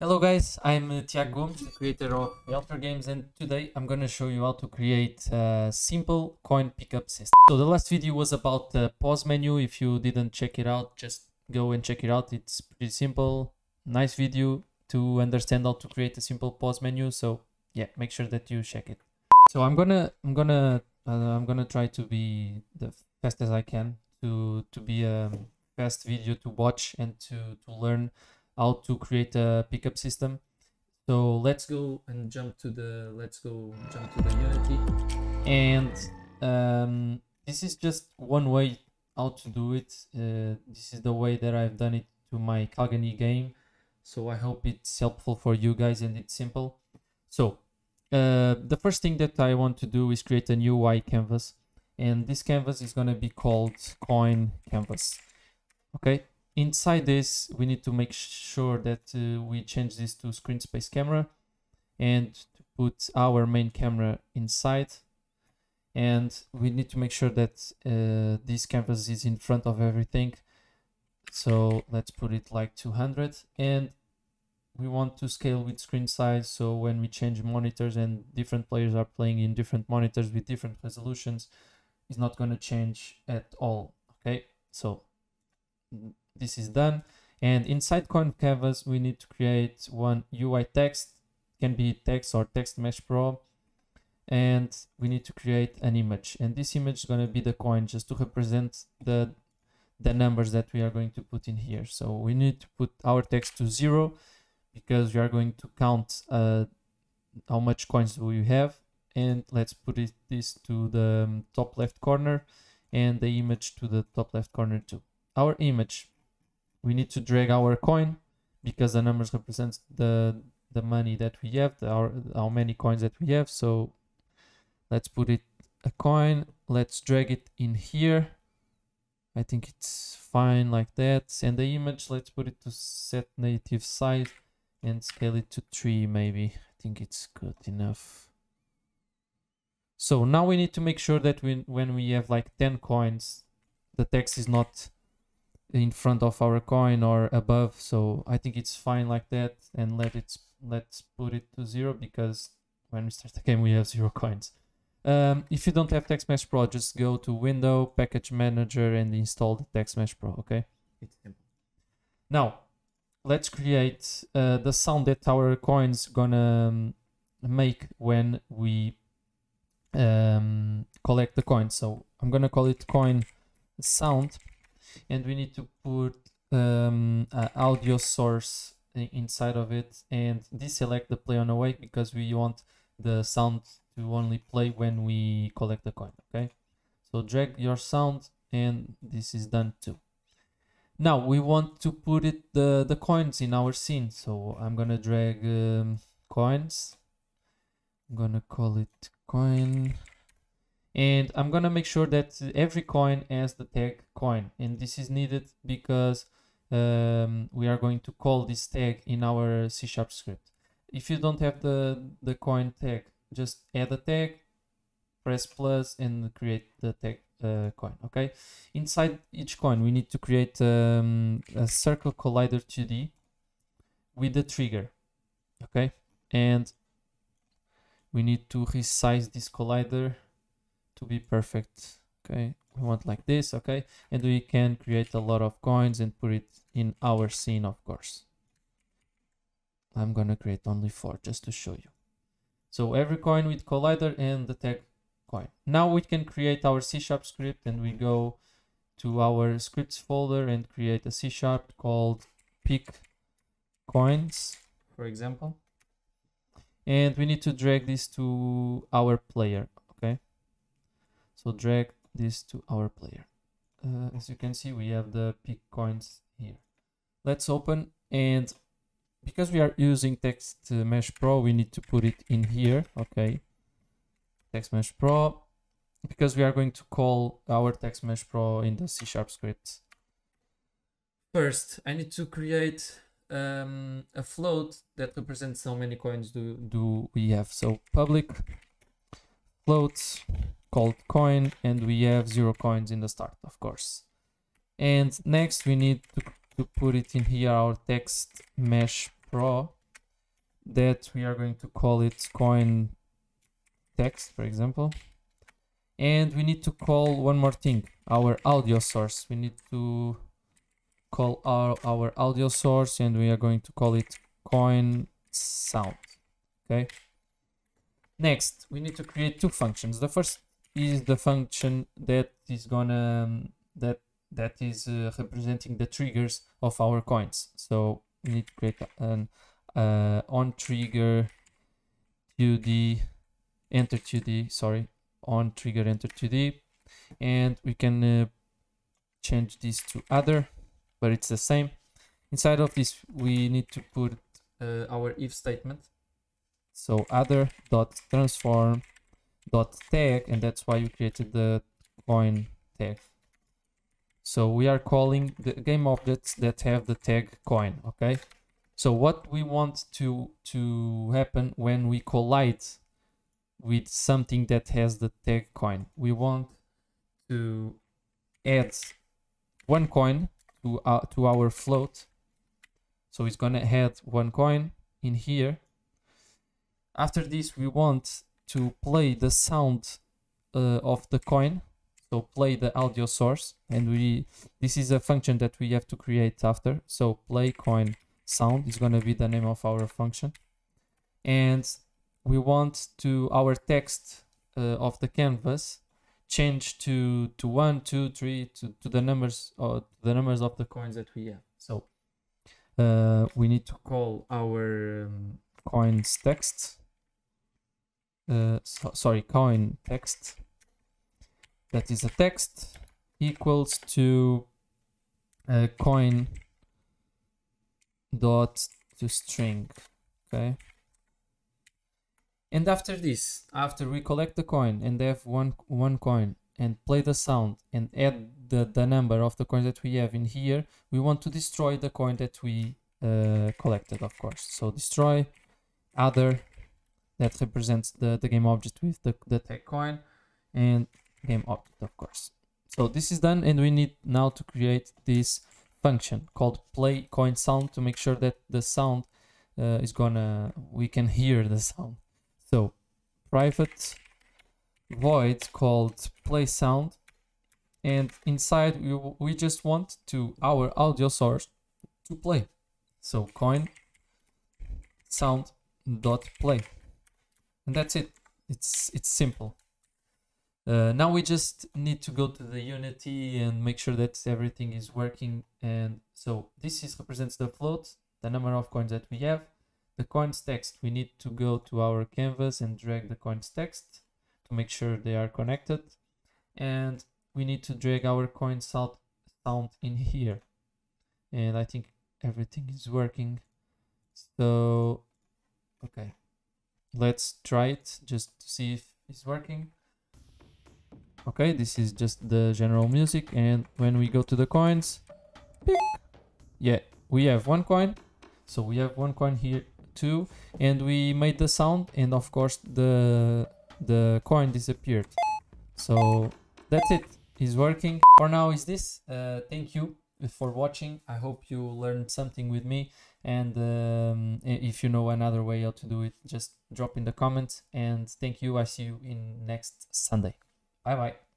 Hello guys, I'm Tiago Gomes, the creator of Hellphior games, and today I'm gonna show you how to create a simple coin pickup system. So the last video was about the pause menu. If you didn't check it out, just go and check it out. It's pretty simple, nice video to understand how to create a simple pause menu. So yeah, make sure that you check it. So I'm gonna try to be the fast as I can to be a fast video to watch and to learn how to create a pickup system. So let's go and jump to the Unity, and this is just one way how to do it. This is the way that I've done it to my Čalgani game, so I hope it's helpful for you guys and it's simple. So the first thing that I want to do is create a new UI canvas, and this canvas is going to be called coin canvas. Okay, inside this we need to make sure that we change this to screen space camera and to put our main camera inside, and we need to make sure that this canvas is in front of everything. So let's put it like 200, and we want to scale with screen size, so when we change monitors and different players are playing in different monitors with different resolutions, it's not going to change at all. Okay, so this is done, and inside coin canvas we need to create one UI text. Can be text or text mesh pro, and we need to create an image, and this image is going to be the coin, just to represent the numbers that we are going to put in here. So we need to put our text to 0 because we are going to count how much coins do you have, and let's put this to the top left corner and the image to the top left corner too. Our image, we need to drag our coin because the numbers represent the money that we have, how many coins that we have. So let's put it a coin, let's drag it in here. I think it's fine like that. And the image, let's put it to set native size and scale it to 3 maybe. I think it's good enough. So now we need to make sure that when we have like 10 coins, the text is not in front of our coin or above. So I think it's fine like that, and let's put it to 0 because when we start the game we have 0 coins. If you don't have Text Mesh Pro, just go to Window, Package Manager, and install the Text Mesh Pro. Okay, it's simple. Now let's create the sound that our coins gonna make when we collect the coins. So I'm gonna call it coin sound, and we need to put an audio source inside of it and deselect the play on awake because we want the sound to only play when we collect the coin. Okay, so drag your sound, and this is done too. Now we want to put the coins in our scene, so I'm gonna drag coins. I'm gonna call it coin, and I'm gonna make sure that every coin has the tag coin, and this is needed because we are going to call this tag in our C# script. If you don't have the coin tag, just add a tag, press plus, and create the tag coin. Okay, inside each coin we need to create a circle collider 2D with the trigger. Okay, and we need to resize this collider to be perfect. Okay, we want like this. Okay, and we can create a lot of coins and put it in our scene, of course. I'm gonna create only 4 just to show you. So every coin with collider and the tag coin. Now we can create our C# script, and we go to our scripts folder and create a C# called pick coins, for example. And we need to drag this to our player. Okay, so drag this to our player. As you can see, we have the pick coins here. Let's open, and because we are using Text Mesh Pro, we need to put it in here. Okay, Text Mesh Pro, because we are going to call our Text Mesh Pro in the C# script. First, I need to create a float that represents how many coins do we have. So public float called coin, and we have 0 coins in the start, of course. And next we need to put it in here, our Text Mesh Pro, that we are going to call it coin text, for example. And we need to call one more thing, our audio source. We need to call our audio source, and we are going to call it coin sound. Okay. Next, we need to create two functions. The first is the function that is gonna that is representing the triggers of our coins. So we need to create an on trigger 2D enter 2D. Sorry, on trigger enter 2D, and we can change this to other, but it's the same. Inside of this, we need to put our if statement. So other dot transform dot tag, and that's why we created the coin tag. So we are calling the game objects that have the tag coin. Okay. So what we want to happen when we collide with something that has the tag coin, we want to add one coin to our float. So it's gonna add one coin in here. After this, we want to play the sound of the coin. So play the audio source, and this is a function that we have to create after. So play coin sound is gonna be the name of our function, and we want to our text of the canvas change to 1, 2, 3 to the numbers of the coins that we have. So we need to call our coins text. Coin text, that is a text, equals to coin dot to string. Okay. And after this, after we collect the coin and have one coin and play the sound and add the number of the coins that we have in here, we want to destroy the coin that we collected, of course. So destroy other, that represents the game object with the tag coin, and game object, of course. So this is done, and we need now to create this function called play coin sound to make sure that the sound we can hear the sound. So private void called play sound, and inside we just want our audio source to play. So coin sound dot play, and that's it. It's simple. Now we just need to go to the Unity and make sure that everything is working. And so this represents the float, the number of coins that we have. The coins text, we need to go to our canvas and drag the coins text to make sure they are connected. And we need to drag our coin sound in here. And I think everything is working. So, okay, let's try it just to see if it's working. Okay, this is just the general music, and when we go to the coins, beep, yeah, we have one coin. So we have one coin here too, and we made the sound, and of course the coin disappeared. So that's it. It's working. For now is this. Thank you for watching. I hope you learned something with me, and if you know another way how to do it, just drop in the comments. And thank you. I see you in next Sunday. Bye bye.